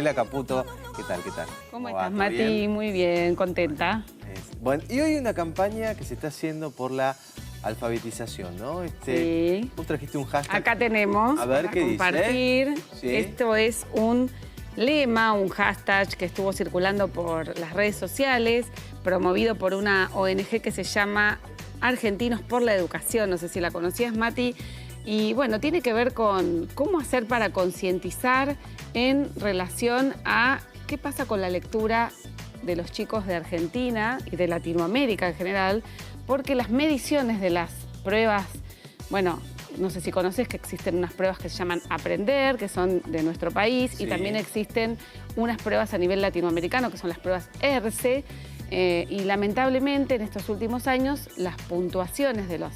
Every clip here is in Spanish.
Daniela Caputo, ¿qué tal? ¿Qué tal? ¿Cómo va? estás, ¿Todo Mati? bien? Muy bien, contenta. Bueno, y hoy hay una campaña que se está haciendo por la alfabetización, ¿no? Sí. Vos trajiste un hashtag. Acá tenemos A ver, para ¿qué compartir. dice? Sí. Esto es un lema, un hashtag que estuvo circulando por las redes sociales, promovido por una ONG que se llama Argentinos por la Educación. No sé si la conocías, Mati. Y bueno, tiene que ver con cómo hacer para concientizar en relación a qué pasa con la lectura de los chicos de Argentina y de Latinoamérica en general, porque las mediciones de las pruebas, bueno, no sé si conoces que existen unas pruebas que se llaman Aprender, que son de nuestro país, Sí. y también existen unas pruebas a nivel latinoamericano, que son las pruebas ERCE, y lamentablemente en estos últimos años las puntuaciones de los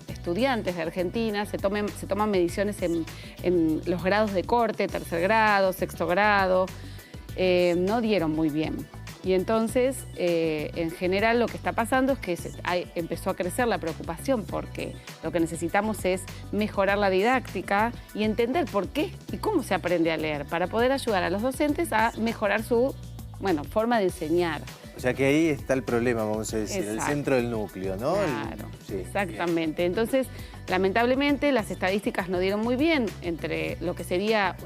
estudiantes de Argentina, se toman mediciones en los grados de corte, tercer grado, sexto grado, no dieron muy bien. Y entonces, en general, lo que está pasando es que empezó a crecer la preocupación porque lo que necesitamos es mejorar la didáctica y entender por qué y cómo se aprende a leer para poder ayudar a los docentes a mejorar su, forma de enseñar. O sea que ahí está el problema, vamos a decir, Exacto. el centro del núcleo, ¿no? Claro, Sí, exactamente. Entonces, lamentablemente, las estadísticas no dieron muy bien. Entre lo que sería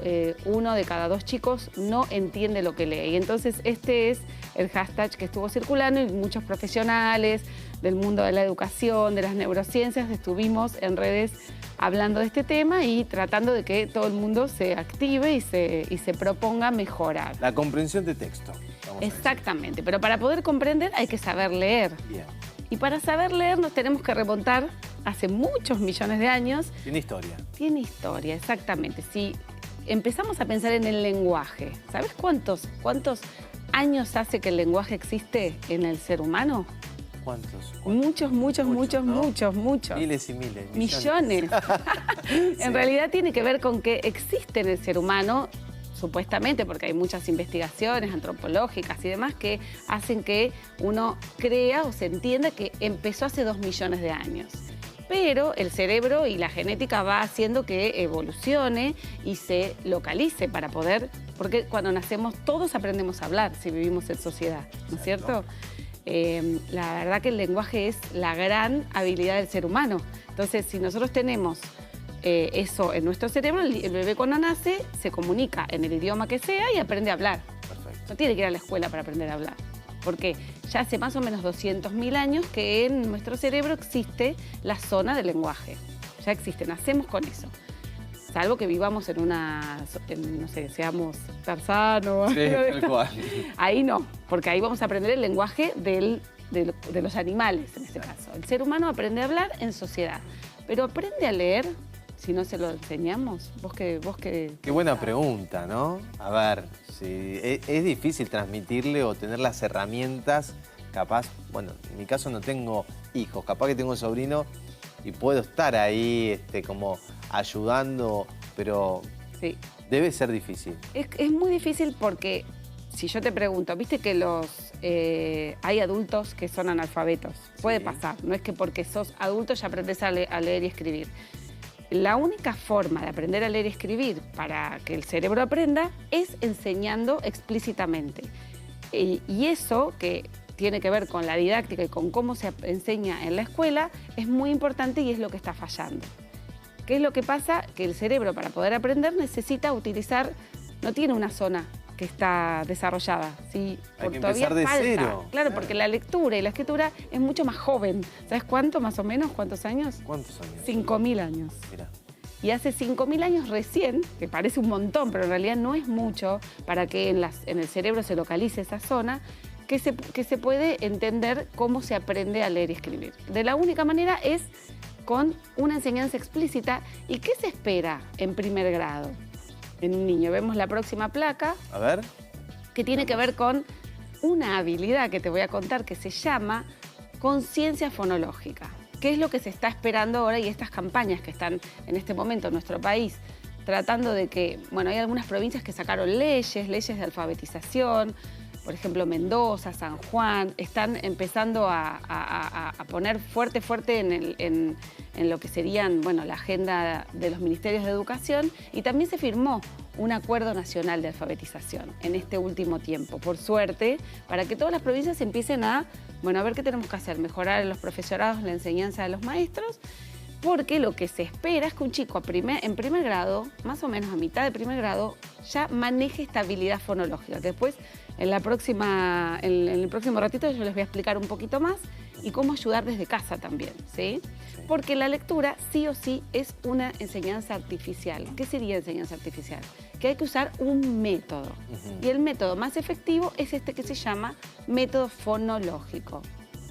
1 de cada 2 chicos no entiende lo que lee. Y entonces este es el hashtag que estuvo circulando y muchos profesionales del mundo de la educación, de las neurociencias, estuvimos en redes hablando de este tema y tratando de que todo el mundo se active y se proponga mejorar. La comprensión de texto. Exactamente, pero para poder comprender hay que saber leer. Bien. Y para saber leer nos tenemos que remontar hace muchos millones de años. Tiene historia. Tiene historia, exactamente. Si empezamos a pensar en el lenguaje, ¿sabes cuántos años hace que el lenguaje existe en el ser humano? ¿Cuántos? Muchos, ¿no? muchos. Miles y miles. Millones. Sí. En realidad tiene que ver con que existe en el ser humano, supuestamente, porque hay muchas investigaciones antropológicas y demás que hacen que uno crea o se entienda que empezó hace 2 millones de años. Pero el cerebro y la genética va haciendo que evolucione y se localice para poder... Porque cuando nacemos todos aprendemos a hablar si vivimos en sociedad, ¿no es cierto? La verdad que el lenguaje es la gran habilidad del ser humano. Entonces, si nosotros tenemos eso en nuestro cerebro, el bebé cuando nace se comunica en el idioma que sea y aprende a hablar. Perfecto. No tiene que ir a la escuela para aprender a hablar. Porque ya hace más o menos 200.000 años que en nuestro cerebro existe la zona del lenguaje. Ya existe, nacemos con eso. Salvo que vivamos no sé, seamos tarzanos. Sí, tal cual. Ahí no, porque ahí vamos a aprender el lenguaje de los animales, en este caso. El ser humano aprende a hablar en sociedad, pero aprende a leer si no se lo enseñamos. Qué buena pregunta, ¿no? A ver, si es difícil transmitirle o tener las herramientas, capaz, bueno, en mi caso no tengo hijos, capaz que tengo sobrino y puedo estar ahí como ayudando, pero Sí. debe ser difícil. Es muy difícil porque si yo te pregunto, viste que hay adultos que son analfabetos. Puede Sí. pasar, no es que porque sos adulto ya aprendes a leer y escribir. La única forma de aprender a leer y escribir para que el cerebro aprenda es enseñando explícitamente. Y eso que tiene que ver con la didáctica y con cómo se enseña en la escuela es muy importante y es lo que está fallando. ¿Qué es lo que pasa? Que el cerebro para poder aprender necesita utilizar, no tiene una zona que está desarrollada. ¿Sí? Hay que Todavía empezar de falta. cero. Claro, porque la lectura y la escritura es mucho más joven. ¿Sabes cuánto más o menos? ¿Cuántos años? ¿Cuántos años? 5.000 años. Mirá. Y hace 5.000 años recién, que parece un montón, pero en realidad no es mucho para que en el cerebro se localice esa zona, que se puede entender cómo se aprende a leer y escribir. De la única manera es con una enseñanza explícita. ¿Y qué se espera en primer grado en un niño? Vemos la próxima placa, A ver. que tiene que ver con una habilidad que te voy a contar que se llama conciencia fonológica. ¿Qué es lo que se está esperando ahora y estas campañas que están en este momento en nuestro país tratando de que, hay algunas provincias que sacaron leyes de alfabetización, por ejemplo, Mendoza, San Juan, están empezando a poner fuerte en lo que serían, la agenda de los ministerios de educación, y también se firmó un acuerdo nacional de alfabetización en este último tiempo, por suerte, para que todas las provincias empiecen a, bueno, a ver qué tenemos que hacer, mejorar en los profesorados la enseñanza de los maestros, porque lo que se espera es que un chico en primer grado, más o menos a mitad de primer grado, ya maneje esta habilidad fonológica. Después, en el próximo ratito yo les voy a explicar un poquito más y cómo ayudar desde casa también, ¿sí? Porque la lectura sí o sí es una enseñanza artificial. ¿Qué sería enseñanza artificial? Que hay que usar un método. Y el método más efectivo es este que se llama método fonológico.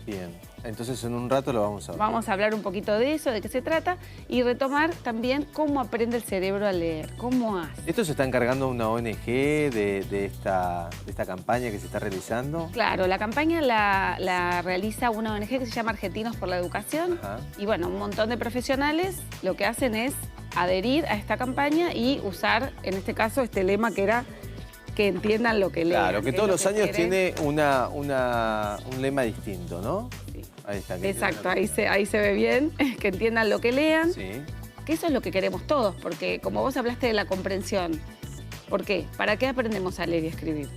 Bien, entonces en un rato lo vamos a ver. Vamos a hablar un poquito de eso, de qué se trata, y retomar también cómo aprende el cerebro a leer, cómo hace. ¿Esto se está encargando una ONG de esta campaña que se está realizando? Claro, la campaña la realiza una ONG que se llama Argentinos por la Educación. Ajá. Y bueno, un montón de profesionales lo que hacen es adherir a esta campaña y usar, en este caso, este lema que era que entiendan lo que leen. Claro, que todos los años tiene un lema distinto, ¿no? Sí. Ahí está. Exacto, ahí se ve bien, que entiendan lo que lean. Sí. Que eso es lo que queremos todos, porque como vos hablaste de la comprensión, ¿por qué? ¿Para qué aprendemos a leer y escribir?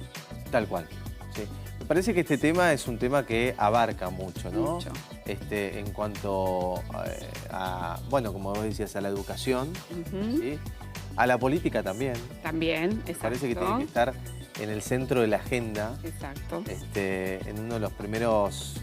Tal cual, sí. Me parece que este tema es un tema que abarca mucho, ¿no? Mucho. En cuanto a, bueno, como vos decías, a la educación, ¿sí? A la política también. También, exacto. Parece que tiene que estar en el centro de la agenda. Exacto. En uno de los primeros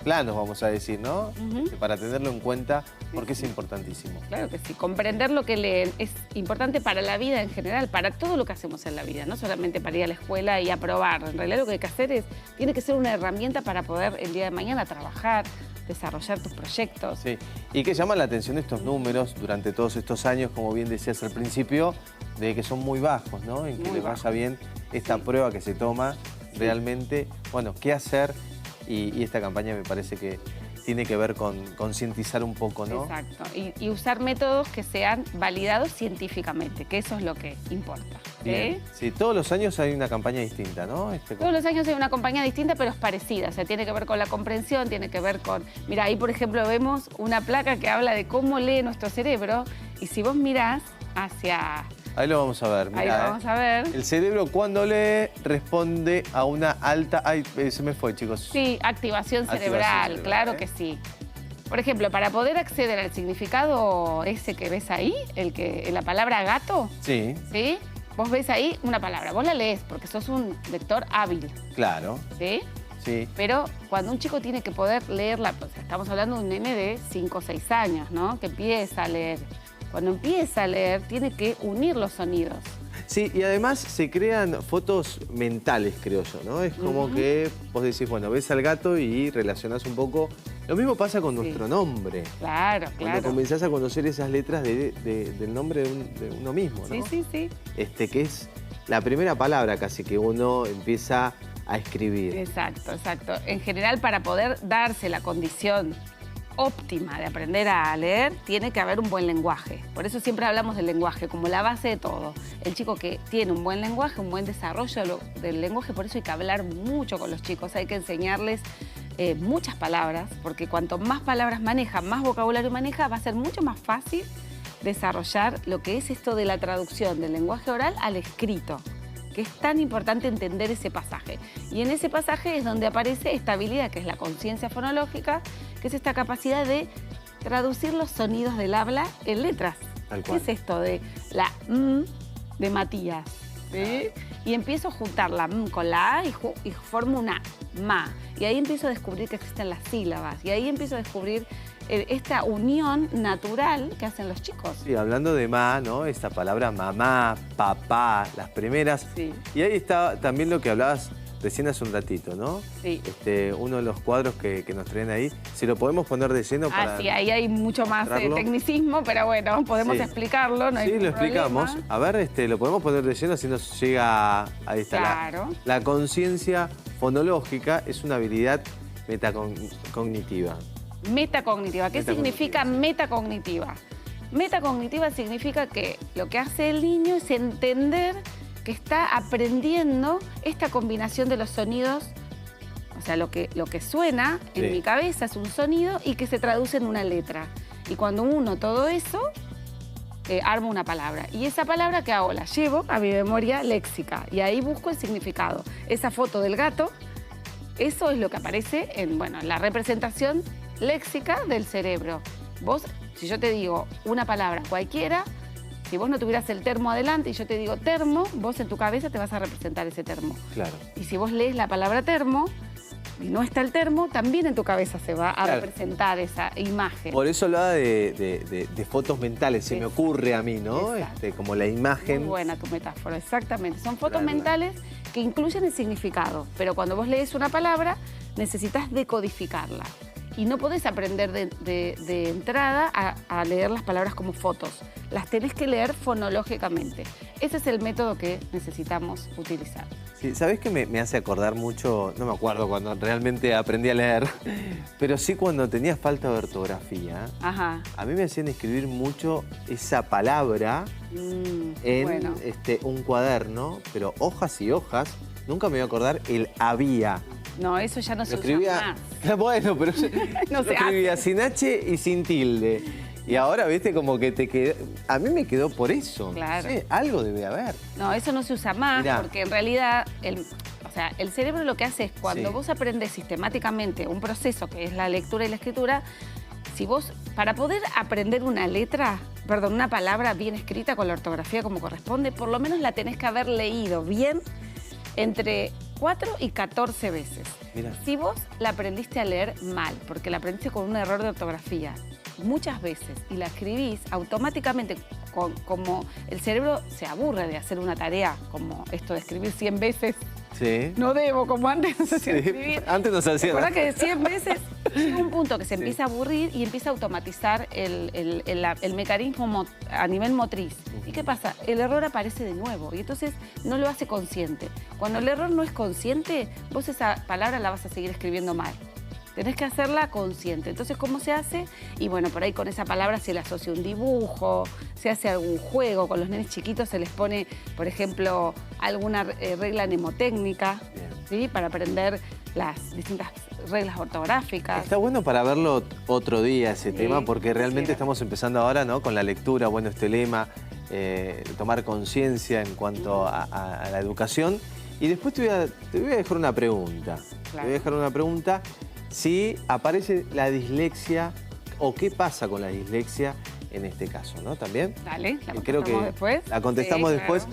planos, vamos a decir, ¿no? Para tenerlo en cuenta, porque es importantísimo. Claro que sí. Comprender lo que leen es importante para la vida en general, para todo lo que hacemos en la vida, no solamente para ir a la escuela y aprobar. En realidad lo que hay que hacer tiene que ser una herramienta para poder el día de mañana trabajar, desarrollar tus proyectos. Sí, y que llaman la atención estos números durante todos estos años, como bien decías al principio, de que son muy bajos, ¿no? En que le vaya bien esta prueba que se toma realmente. Bueno, ¿qué hacer? Y esta campaña me parece que tiene que ver con concientizar un poco, ¿no? Exacto, y usar métodos que sean validados científicamente, que eso es lo que importa. ¿Sí? Sí, todos los años hay una campaña distinta, ¿no? Todos los años hay una campaña distinta, pero es parecida. O sea, tiene que ver con la comprensión, tiene que ver con... Mira, ahí, por ejemplo, vemos una placa que habla de cómo lee nuestro cerebro. Y si vos mirás hacia... Ahí lo vamos a ver, mirá, ahí lo vamos a ver. El cerebro cuando lee responde a una alta... Ay, se me fue, chicos. Sí, activación cerebral, claro que sí. Por ejemplo, para poder acceder al significado ese que ves ahí, la palabra gato, Sí. ¿sí? Vos ves ahí una palabra, vos la lees porque sos un lector hábil. Claro. ¿Sí? Sí. Pero cuando un chico tiene que poder leerla, o sea, estamos hablando de un nene de 5 o 6 años, ¿no? Que empieza a leer. Cuando empieza a leer, tiene que unir los sonidos. Sí, y además se crean fotos mentales, creo yo, ¿no? Es como que vos decís, bueno, ves al gato y relacionás un poco. Lo mismo pasa con nuestro nombre. Claro, Cuando comenzás a conocer esas letras del nombre de uno mismo, ¿no? Sí. Que es la primera palabra casi que uno empieza a escribir. Exacto. En general, para poder darse la condición óptima de aprender a leer, tiene que haber un buen lenguaje. Por eso siempre hablamos del lenguaje como la base de todo. El chico que tiene un buen lenguaje, un buen desarrollo del lenguaje, por eso hay que hablar mucho con los chicos, hay que enseñarles muchas palabras, porque cuanto más palabras maneja, más vocabulario maneja, va a ser mucho más fácil desarrollar lo que es esto de la traducción del lenguaje oral al escrito, que es tan importante entender ese pasaje. Y en ese pasaje es donde aparece esta habilidad, que es la conciencia fonológica, que es esta capacidad de traducir los sonidos del habla en letras. Tal cual. ¿Qué es esto de la M de Matías? ¿Sí? Y empiezo a juntar la M con la A y formo una ma. Y ahí empiezo a descubrir que existen las sílabas. Y ahí empiezo a descubrir esta unión natural que hacen los chicos. Sí, hablando de ma, ¿no? Esta palabra mamá, papá, las primeras. Sí. Y ahí está también lo que hablabas recién hace un ratito, ¿no? Sí. Uno de los cuadros que nos traen ahí, si lo podemos poner de lleno para... Sí, ahí hay mucho más tecnicismo, pero bueno, podemos explicarlo, no hay ningún explicamos. problema. A ver, lo podemos poner de lleno así nos llega... Ahí está. Claro. La conciencia fonológica es una habilidad metacognitiva. Metacognitiva. ¿Qué significa metacognitiva? Metacognitiva significa que lo que hace el niño es entender que está aprendiendo esta combinación de los sonidos, o sea, lo que suena en mi cabeza es un sonido y que se traduce en una letra. Y cuando uno todo eso, armo una palabra. Y esa palabra, ¿qué hago? La llevo a mi memoria léxica y ahí busco el significado. Esa foto del gato, eso es lo que aparece en, bueno, la representación léxica del cerebro. Vos, si yo te digo una palabra cualquiera, si vos no tuvieras el termo adelante y yo te digo termo, vos en tu cabeza te vas a representar ese termo. Claro. Y si vos lees la palabra termo y no está el termo, también en tu cabeza se va a representar esa imagen. Por eso hablaba de fotos mentales, se me ocurre a mí, ¿no? Como la imagen. Muy buena tu metáfora, exactamente. Son fotos mentales que incluyen el significado, pero cuando vos lees una palabra, necesitas decodificarla. Y no podés aprender de entrada a leer las palabras como fotos. Las tenés que leer fonológicamente. Ese es el método que necesitamos utilizar. Sí, ¿sabés qué me hace acordar mucho? No me acuerdo cuando realmente aprendí a leer, pero sí cuando tenía falta de ortografía. Ajá. A mí me hacían escribir mucho esa palabra en un cuaderno, pero hojas y hojas. Nunca me voy a acordar el había. No, eso ya no se usa más. Bueno, pero yo No lo escribía sin H y sin tilde. Y ahora, viste, como que te quedó... A mí me quedó por eso. Claro. No sé, algo debe haber. No, eso no se usa más. Mirá. Porque en realidad el cerebro lo que hace es cuando vos aprendes sistemáticamente un proceso que es la lectura y la escritura, si vos, para poder aprender una palabra bien escrita con la ortografía como corresponde, por lo menos la tenés que haber leído bien entre 4 y 14 veces. Mirá. Si vos la aprendiste a leer mal, porque la aprendiste con un error de ortografía muchas veces y la escribís, automáticamente, como el cerebro se aburre de hacer una tarea, como esto de escribir 100 veces, no debo, como antes no se hacía escribir. Antes no se hacía. ¿Verdad que 100 veces llega un punto que se empieza a aburrir y empieza a automatizar el mecanismo a nivel motriz? ¿Y qué pasa? El error aparece de nuevo y entonces no lo hace consciente. Cuando el error no es consciente, vos esa palabra la vas a seguir escribiendo mal. Tenés que hacerla consciente. Entonces, ¿cómo se hace? Y bueno, por ahí con esa palabra se le asocia un dibujo, se hace algún juego. Con los nenes chiquitos se les pone, por ejemplo, alguna regla mnemotécnica, ¿sí? Para aprender las distintas reglas ortográficas. Está bueno para verlo otro día ese tema, porque realmente estamos empezando ahora, ¿no? Con la lectura, bueno, este lema, tomar conciencia en cuanto a la educación. Y después te voy a dejar una pregunta. Claro. Te voy a dejar una pregunta. Si aparece la dislexia o qué pasa con la dislexia en este caso, ¿no? ¿También? Dale, la contestamos después. La contestamos después.